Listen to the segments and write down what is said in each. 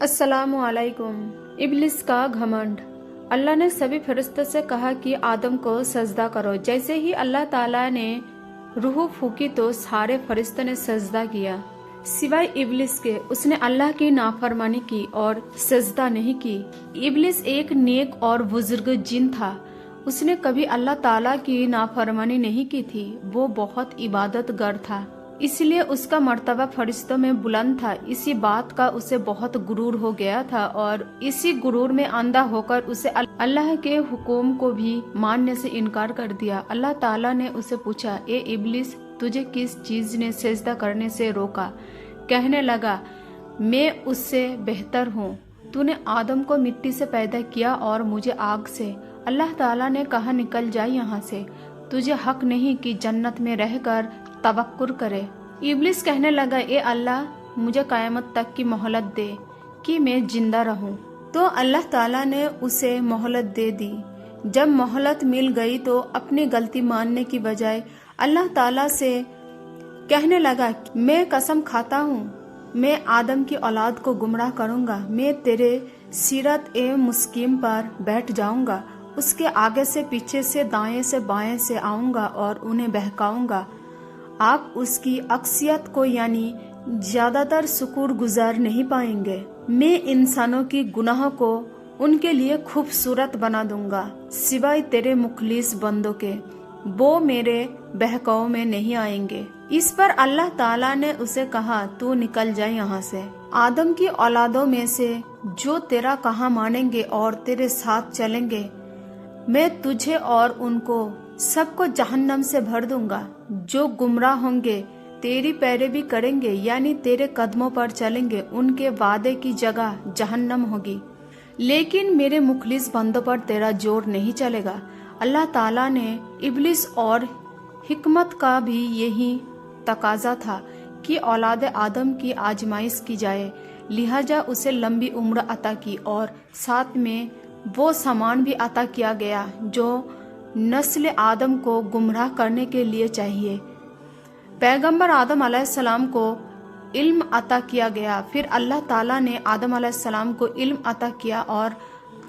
अस्सलामु अलैकुम। इब्लिस का घमंड। अल्लाह ने सभी फरिश्तों से कहा कि आदम को सजदा करो। जैसे ही अल्लाह ताला ने रूह फूकी तो सारे फरिश्तों ने सजदा किया सिवाय इब्लिस के। उसने अल्लाह की नाफरमानी की और सजदा नहीं की। इब्लिस एक नेक और बुजुर्ग जिन था। उसने कभी अल्लाह ताला की नाफरमानी नहीं की थी। वो बहुत इबादतगर था, इसलिए उसका मर्तबा फरिश्तों में बुलंद था। इसी बात का उसे बहुत गुरूर हो गया था और इसी गुरूर में अंधा होकर उसे अल्लाह के हुक्म को भी मानने से इनकार कर दिया। अल्लाह ताला ने उसे पूछा, ए इब्लिस, तुझे किस चीज ने सजदा करने से रोका? कहने लगा, मैं उससे बेहतर हूँ। तूने आदम को मिट्टी से पैदा किया और मुझे आग से। अल्लाह ताला ने कहा, निकल जा यहाँ से। तुझे हक नहीं कि जन्नत में रहकर तवक्कुर करे। इब्लिस कहने लगा, ए अल्लाह, मुझे क़यामत तक की मोहलत दे कि मैं जिंदा रहूं। तो अल्लाह ताला ने उसे मोहलत दे दी। जब मोहलत मिल गई तो अपनी गलती मानने की बजाय अल्लाह ताला से कहने लगा, मैं कसम खाता हूँ, मैं आदम की औलाद को गुमराह करूंगा। मैं तेरे सीरत ए मुस्किम पर बैठ जाऊंगा। उसके आगे से, पीछे से, दाएं से, बाएं से आऊंगा और उन्हें बहकाऊंगा। आप उसकी अक्सियत को यानी ज्यादातर शुक्र गुजार नहीं पाएंगे। मैं इंसानों की गुनाहों को उनके लिए खूबसूरत बना दूंगा सिवाय तेरे मुखलिस बंदों के। वो मेरे बहकाव में नहीं आएंगे। इस पर अल्लाह ताला ने उसे कहा, तू निकल जाए यहाँ से। आदम की औलादों में से जो तेरा कहा मानेंगे और तेरे साथ चलेंगे, मैं तुझे और उनको सबको जहन्नम से भर दूंगा। जो गुमराह होंगे, तेरी पैरवी करेंगे यानी तेरे कदमों पर चलेंगे, उनके वादे की जगह जहन्नम होगी। लेकिन मेरे मुखलिस बंदों पर तेरा जोर नहीं चलेगा। अल्लाह ताला ने इब्लिस और हिकमत का भी यही तकाजा था कि औलाद आदम की आजमाइश की जाए, लिहाजा उसे लंबी उम्र अता की और साथ में वो सामान भी अता किया गया जो नस्ल आदम को गुमराह करने के लिए चाहिए। पैगंबर आदम अलैहिस्सलाम को इल्म अता किया गया। फिर अल्लाह ताला ने आदम अलैहिस्सलाम को इल्म अता किया और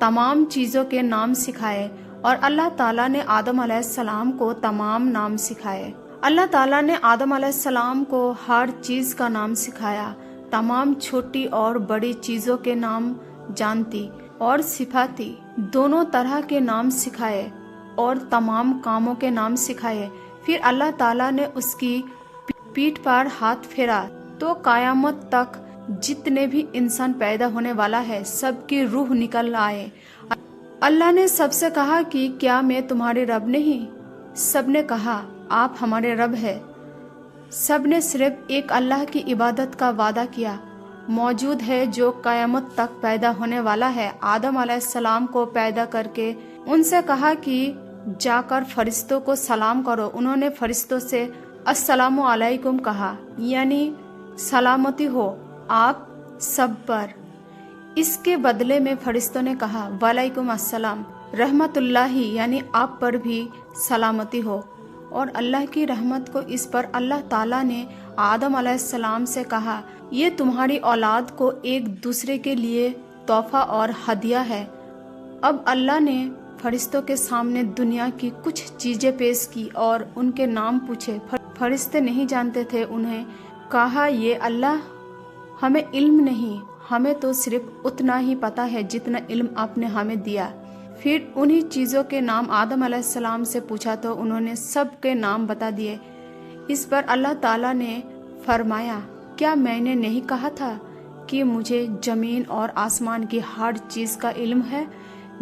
तमाम चीज़ों के नाम सिखाए और अल्लाह ताला ने आदम अलैहिस्सलाम को तमाम नाम सिखाए। अल्लाह ताला ने आदम अलैहिस्सलाम को हर चीज़ का नाम सिखाया। तमाम छोटी और बड़ी चीज़ों के नाम जानती और सिफाती दोनों तरह के नाम सिखाए और तमाम कामों के नाम सिखाए। फिर अल्लाह ताला ने उसकी पीठ पर हाथ फेरा तो क़यामत तक जितने भी इंसान पैदा होने वाला है, सबकी रूह निकल आए। अल्लाह ने सबसे कहा कि क्या मैं तुम्हारे रब नहीं? सबने कहा, आप हमारे रब है। सबने सिर्फ एक अल्लाह की इबादत का वादा किया। मौजूद है जो क़यामत तक पैदा होने वाला है। आदम अलैहिस्सलाम को पैदा करके उनसे कहा कि जाकर फरिश्तों को सलाम करो। उन्होंने फरिश्तों से अस्सलामु अलैकुम कहा, यानी सलामती हो आप सब पर। इसके बदले में फरिश्तों ने कहा, वालेकुम अस्सलाम रहमतुल्लाही, यानी आप पर भी सलामती हो। और अल्लाह की रहमत को इस पर अल्लाह ताला ने आदम अलैहिस्सलाम से कहा, ये तुम्हारी औलाद को एक दूसरे के लिए तोहफा और हदिया है। अब अल्लाह ने फरिश्तों के सामने दुनिया की कुछ चीजें पेश की और उनके नाम पूछे। फरिश्ते नहीं जानते थे उन्हें। कहा, ये अल्लाह, हमें इल्म नहीं, हमें तो सिर्फ उतना ही पता है जितना इल्म आपने हमें दिया। फिर उन्हीं चीज़ों के नाम आदम अलैहिस्सलाम से पूछा तो उन्होंने सब के नाम बता दिए। इस पर अल्लाह ताला ने फरमाया, क्या मैंने नहीं कहा था कि मुझे ज़मीन और आसमान की हर चीज़ का इल्म है?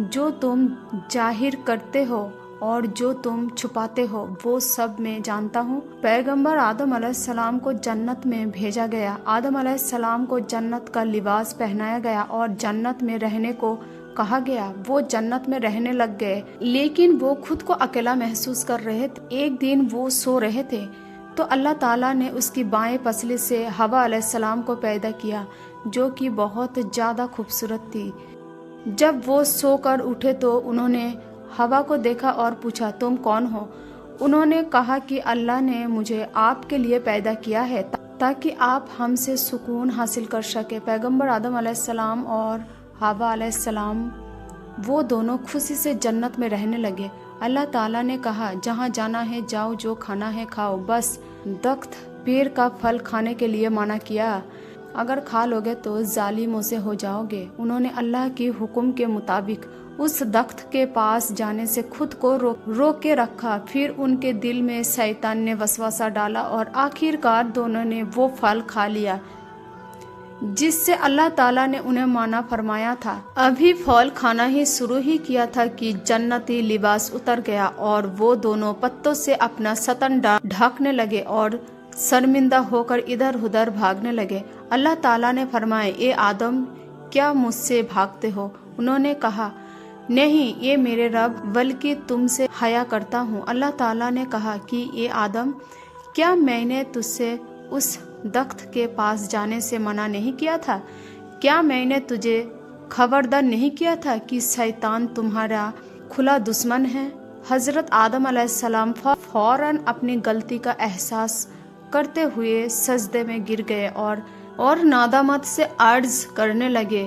जो तुम जाहिर करते हो और जो तुम छुपाते हो वो सब मैं जानता हूँ। पैगंबर आदम अलैहिस्सलाम को जन्नत में भेजा गया। आदम अलैहिस्सलाम को जन्नत का लिबास पहनाया गया और जन्नत में रहने को कहा गया। वो जन्नत में रहने लग गए, लेकिन वो खुद को अकेला महसूस कर रहे थे। एक दिन वो सो रहे थे तो अल्लाह ताला ने उसकी बाएं पसली से हवा अलैहिस्सलाम को पैदा किया, जो कि बहुत ज़्यादा खूबसूरत थी। जब वो सोकर उठे तो उन्होंने हवा को देखा और पूछा, तुम कौन हो? उन्होंने कहा कि अल्लाह ने मुझे आपके लिए पैदा किया है تاکہ آپ ہم سے سکون حاصل کر سکے۔ پیغمبر آدم علیہ السلام اور حوا علیہ السلام وہ دونوں خوشی سے جنت میں رہنے لگے۔ اللہ تعالیٰ نے کہا جہاں جانا ہے جاؤ، جو کھانا ہے کھاؤ، بس درخت پیڑ کا پھل کھانے کے لیے منع کیا، اگر کھا لوگے تو ظالموں سے ہو جاؤ گے۔ انہوں نے اللہ کی حکم کے مطابق اس درخت کے پاس جانے سے خود کو روک کے رکھا، پھر ان کے دل میں شیطان نے وسوسہ ڈالا اور آخرکار دونوں نے وہ پھل کھا لیا جس سے اللہ تعالیٰ نے انہیں منع فرمایا تھا۔ ابھی پھل کھانا ہی شروع ہی کیا تھا کہ جنتی لباس اتر گیا اور وہ دونوں پتوں سے اپنا ستن ڈھانکنے لگے اور شرمندہ ہو کر ادھر ادھر بھاگنے لگے۔ اللہ تعالیٰ نے فرمایا، اے آدم کیا مجھ سے بھاگتے ہو؟ انہوں نے کہا نہیں یہ میرے رب، بلکہ تم سے حیا کرتا ہوں۔ اللہ تعالیٰ نے کہا کہ اے آدم کیا میں نے تجھ سے اس درخت کے پاس جانے سے منع نہیں کیا تھا؟ کیا میں نے تجھے خبردار نہیں کیا تھا کہ شیطان تمہارا کھلا دشمن ہے؟ حضرت آدم علیہ السلام فوراً اپنی غلطی کا احساس کرتے ہوئے سجدے میں گر گئے اور ندامت سے عرض کرنے لگے۔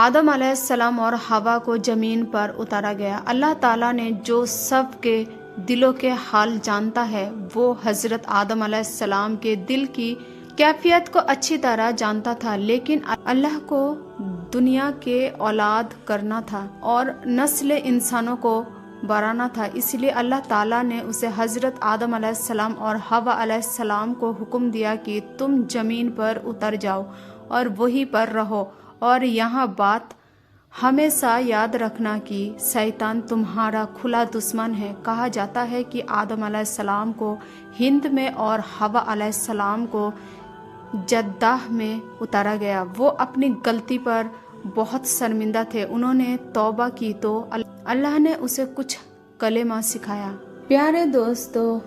آدم علیہ السلام اور حوا کو زمین پر اتارا گیا۔ اللہ تعالیٰ نے جو سب کے دلوں کے حال جانتا ہے، وہ حضرت آدم علیہ السلام کے دل کی کیفیت کو اچھی طرح جانتا تھا، لیکن اللہ کو دنیا کے اولاد کرنا تھا اور نسل انسانوں کو بڑھانا تھا، اس لیے اللہ تعالیٰ نے اسے حضرت آدم علیہ السلام اور حوا علیہ السلام کو حکم دیا کہ تم زمین پر اتر جاؤ اور وہیں پر رہو، اور یہاں بات ہمیشہ یاد رکھنا کہ شیطان تمہارا کھلا دشمن ہے۔ کہا جاتا ہے کہ آدم علیہ السلام کو ہند میں اور حوا علیہ السلام کو جدہ میں اتارا گیا۔ وہ اپنی غلطی پر بہت شرمندہ تھے۔ انہوں نے توبہ کی تو اللہ نے اسے کچھ کلمہ سکھایا۔ پیارے دوستو،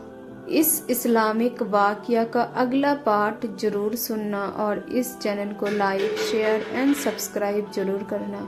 اس اسلامک واقعہ کا اگلا پارٹ ضرور سننا اور اس چینل کو لائک، شیئر اینڈ سبسکرائب ضرور کرنا۔